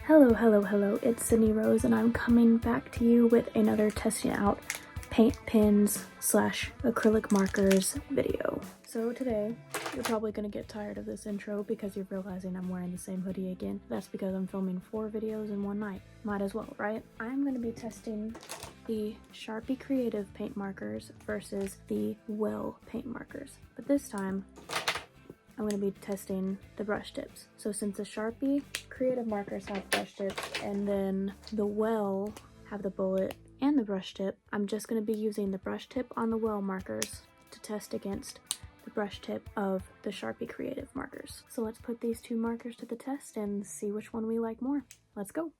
Hello, hello, hello, it's Sydney Rose and I'm coming back to you with another testing out paint pens / acrylic markers video. So today, you're probably going to get tired of this intro because you're realizing I'm wearing the same hoodie again. That's because I'm filming 4 videos in one night. Might as well, right? I'm going to be testing the Sharpie Creative paint markers versus the Well paint markers. But this time, I'm going to be testing the brush tips. So since the Sharpie Creative markers have brush tips and then the Well have the bullet and the brush tip, I'm just going to be using the brush tip on the Well markers to test against the brush tip of the Sharpie Creative markers. So let's put these 2 markers to the test and see which one we like more. Let's go.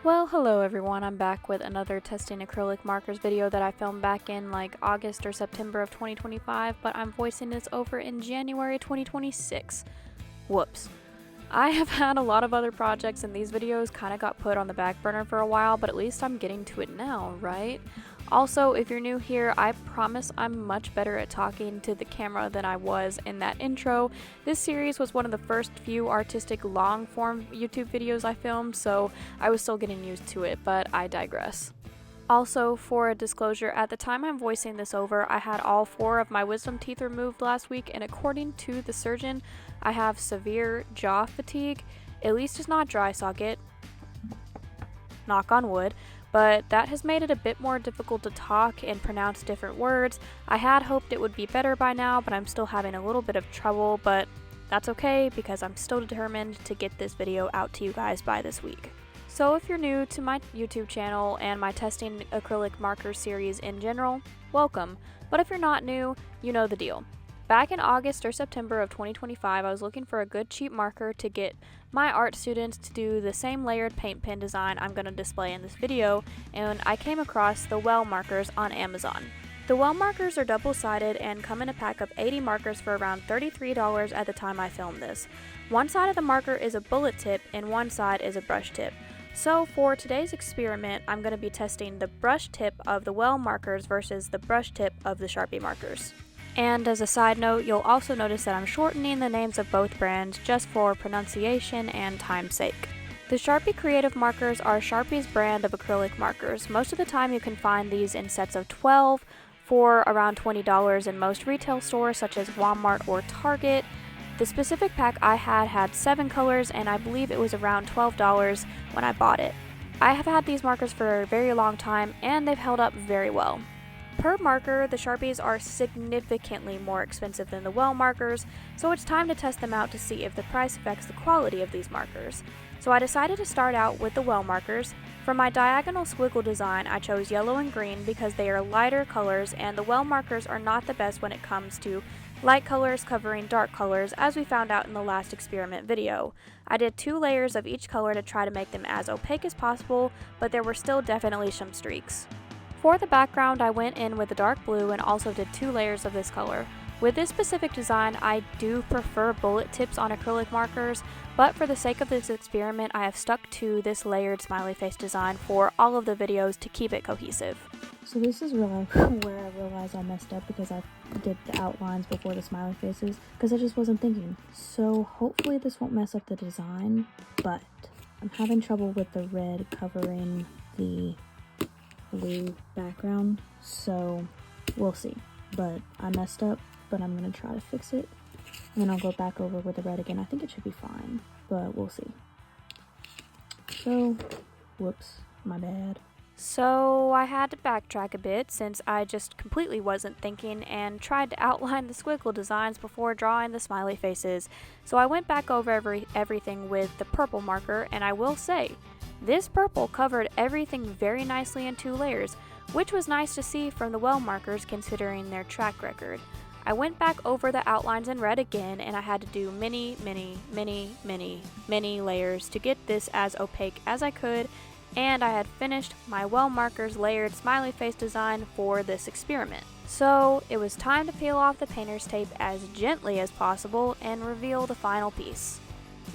Well, hello everyone, I'm back with another testing acrylic markers video that I filmed back in like August or September of 2025, but I'm voicing this over in January 2026. Whoops. I have had a lot of other projects and these videos kind of got put on the back burner for a while, but at least I'm getting to it now, right? Also, if you're new here, I promise I'm much better at talking to the camera than I was in that intro. This series was one of the first few artistic long-form YouTube videos I filmed, so I was still getting used to it, but I digress. Also, for a disclosure, at the time I'm voicing this over, I had all 4 of my wisdom teeth removed last week, and according to the surgeon, I have severe jaw fatigue. At least it's not dry socket, knock on wood, but that has made it a bit more difficult to talk and pronounce different words. I had hoped it would be better by now, but I'm still having a little bit of trouble, but that's okay because I'm still determined to get this video out to you guys by this week. So if you're new to my YouTube channel and my testing acrylic marker series in general, welcome. But if you're not new, you know the deal. Back in August or September of 2025, I was looking for a good cheap marker to get my art students to do the same layered paint pen design I'm going to display in this video, and I came across the Well markers on Amazon. The Well markers are double-sided and come in a pack of 80 markers for around $33 at the time I filmed this. One side of the marker is a bullet tip and one side is a brush tip. So for today's experiment, I'm going to be testing the brush tip of the Well markers versus the brush tip of the Sharpie markers. And as a side note, you'll also notice that I'm shortening the names of both brands just for pronunciation and time's sake. The Sharpie Creative markers are Sharpie's brand of acrylic markers. Most of the time you can find these in sets of 12 for around $20 in most retail stores such as Walmart or Target. The specific pack I had 7 colors and I believe it was around $12 when I bought it. I have had these markers for a very long time and they've held up very well. Per marker, the Sharpies are significantly more expensive than the Well markers, so it's time to test them out to see if the price affects the quality of these markers. So I decided to start out with the Well markers. For my diagonal squiggle design, I chose yellow and green because they are lighter colors and the Well markers are not the best when it comes to light colors covering dark colors, as we found out in the last experiment video. I did 2 layers of each color to try to make them as opaque as possible, but there were still definitely some streaks. For the background, I went in with the dark blue and also did 2 layers of this color. With this specific design, I do prefer bullet tips on acrylic markers, but for the sake of this experiment, I have stuck to this layered smiley face design for all of the videos to keep it cohesive. So this is where I realized I messed up because I did the outlines before the smiley faces because I just wasn't thinking. So hopefully this won't mess up the design, but I'm having trouble with the red covering the blue background, so we'll see. But I messed up, but I'm gonna try to fix it and then I'll go back over with the red again. I think it should be fine, but we'll see. So whoops, my bad. So I had to backtrack a bit since I just completely wasn't thinking and tried to outline the squiggle designs before drawing the smiley faces. So I went back over everything with the purple marker, and I will say this purple covered everything very nicely in 2 layers, which was nice to see from the Well markers considering their track record. I went back over the outlines in red again and I had to do many layers to get this as opaque as I could, and I had finished my Well markers layered smiley face design for this experiment. So it was time to peel off the painter's tape as gently as possible and reveal the final piece.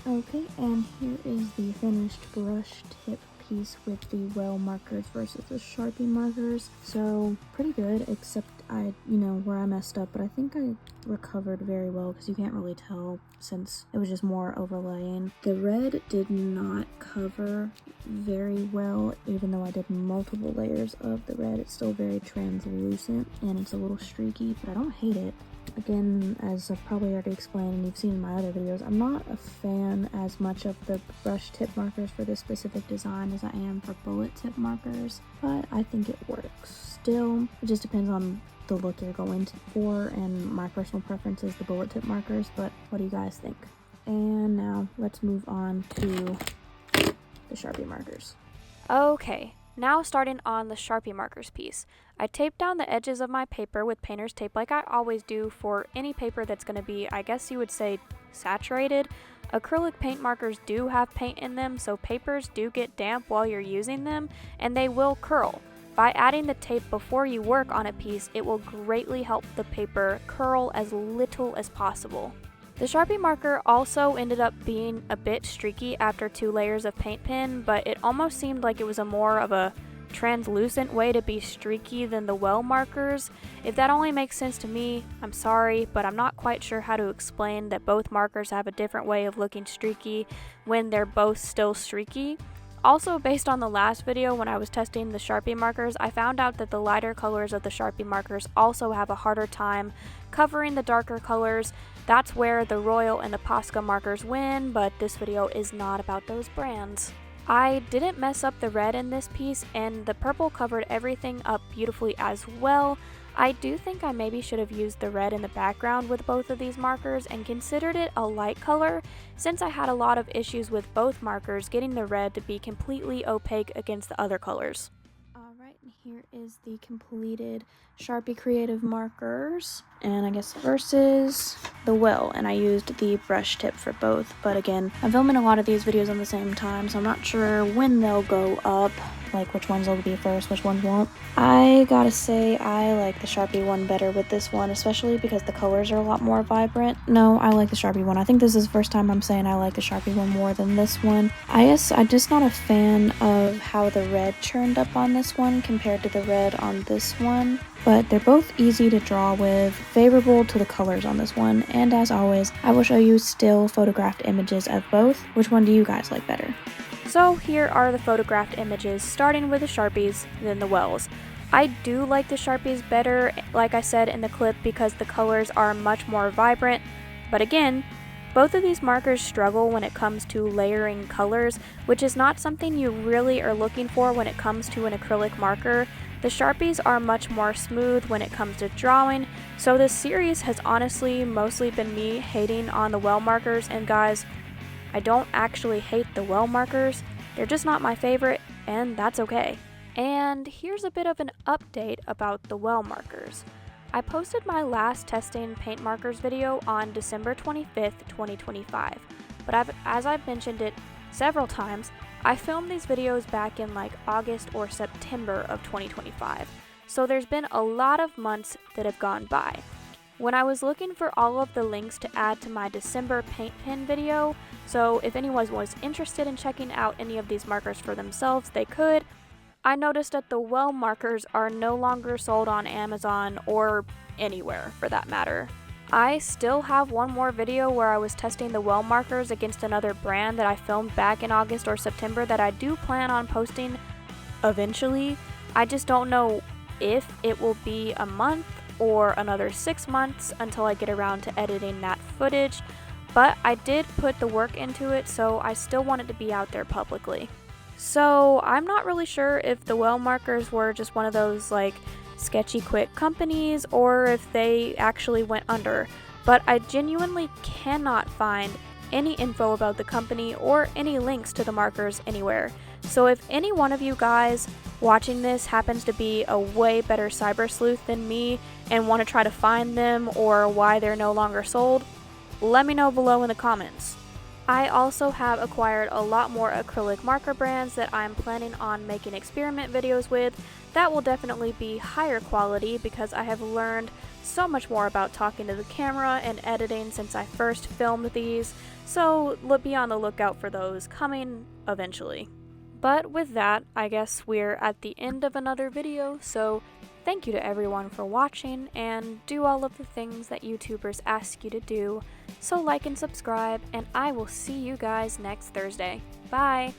Okay, and here is the finished brush tip piece with the well markers versus the Sharpie markers. So pretty good, except where I messed up, but I think I recovered very well because you can't really tell since it was just more overlaying. The red did not cover very well, even though I did multiple layers of the red. It's still very translucent and it's a little streaky, but I don't hate it. Again, as I've probably already explained and you've seen in my other videos, I'm not a fan as much of the brush tip markers for this specific design as I am for bullet tip markers, but I think it works. Still, it just depends on the look you're going for, and my personal preference is the bullet tip markers, but what do you guys think? And now let's move on to the Sharpie markers. Okay, now starting on the Sharpie markers piece. I taped down the edges of my paper with painter's tape like I always do for any paper that's going to be, I guess you would say, saturated. Acrylic paint markers do have paint in them, so papers do get damp while you're using them, and they will curl. By adding the tape before you work on a piece, it will greatly help the paper curl as little as possible. The Sharpie marker also ended up being a bit streaky after 2 layers of paint pen, but it almost seemed like it was more of a translucent way to be streaky than the well markers. If that only makes sense to me, I'm sorry, but I'm not quite sure how to explain that both markers have a different way of looking streaky when they're both still streaky. Also, based on the last video when I was testing the Sharpie markers, I found out that the lighter colors of the Sharpie markers also have a harder time covering the darker colors. That's where the Royal and the Posca markers win, but this video is not about those brands. I didn't mess up the red in this piece, and the purple covered everything up beautifully as well. I do think I maybe should have used the red in the background with both of these markers and considered it a light color, since I had a lot of issues with both markers getting the red to be completely opaque against the other colors. Alright, and here is the completed Sharpie Creative markers, and I guess versus the well, and I used the brush tip for both, but again, I'm filming a lot of these videos on the same time, so I'm not sure when they'll go up, like which ones will be first, which ones won't. I gotta say I like the Sharpie one better with this one, especially because the colors are a lot more vibrant. No, I like the Sharpie one. I think this is the first time I'm saying I like the Sharpie one more than this one. I guess I'm just not a fan of how the red churned up on this one compared to the red on this one. But they're both easy to draw with, favorable to the colors on this one, and as always, I will show you still photographed images of both. Which one do you guys like better? So here are the photographed images, starting with the Sharpies, then the wells. I do like the Sharpies better, like I said in the clip, because the colors are much more vibrant, but again, both of these markers struggle when it comes to layering colors, which is not something you really are looking for when it comes to an acrylic marker. The Sharpies are much more smooth when it comes to drawing, so this series has honestly mostly been me hating on the well markers, and guys, I don't actually hate the well markers, they're just not my favorite, and that's okay. And here's a bit of an update about the well markers. I posted my last testing paint markers video on December 25th, 2025, but as I've mentioned it several times, I filmed these videos back in like August or September of 2025, so there's been a lot of months that have gone by. When I was looking for all of the links to add to my December paint pen video, so if anyone was interested in checking out any of these markers for themselves, they could, I noticed that the well markers are no longer sold on Amazon or anywhere for that matter. I still have one more video where I was testing the well markers against another brand that I filmed back in August or September that I do plan on posting eventually. I just don't know if it will be a month or another 6 months until I get around to editing that footage, but I did put the work into it, so I still want it to be out there publicly. So I'm not really sure if the well markers were just one of those like sketchy quick companies or if they actually went under, but I genuinely cannot find any info about the company or any links to the markers anywhere. So if any one of you guys watching this happens to be a way better cyber sleuth than me and want to try to find them or why they're no longer sold, let me know below in the comments. I also have acquired a lot more acrylic marker brands that I'm planning on making experiment videos with that will definitely be higher quality because I have learned so much more about talking to the camera and editing since I first filmed these, so be on the lookout for those coming eventually. But with that, I guess we're at the end of another video, so thank you to everyone for watching, and do all of the things that YouTubers ask you to do. So like and subscribe, and I will see you guys next Thursday. Bye!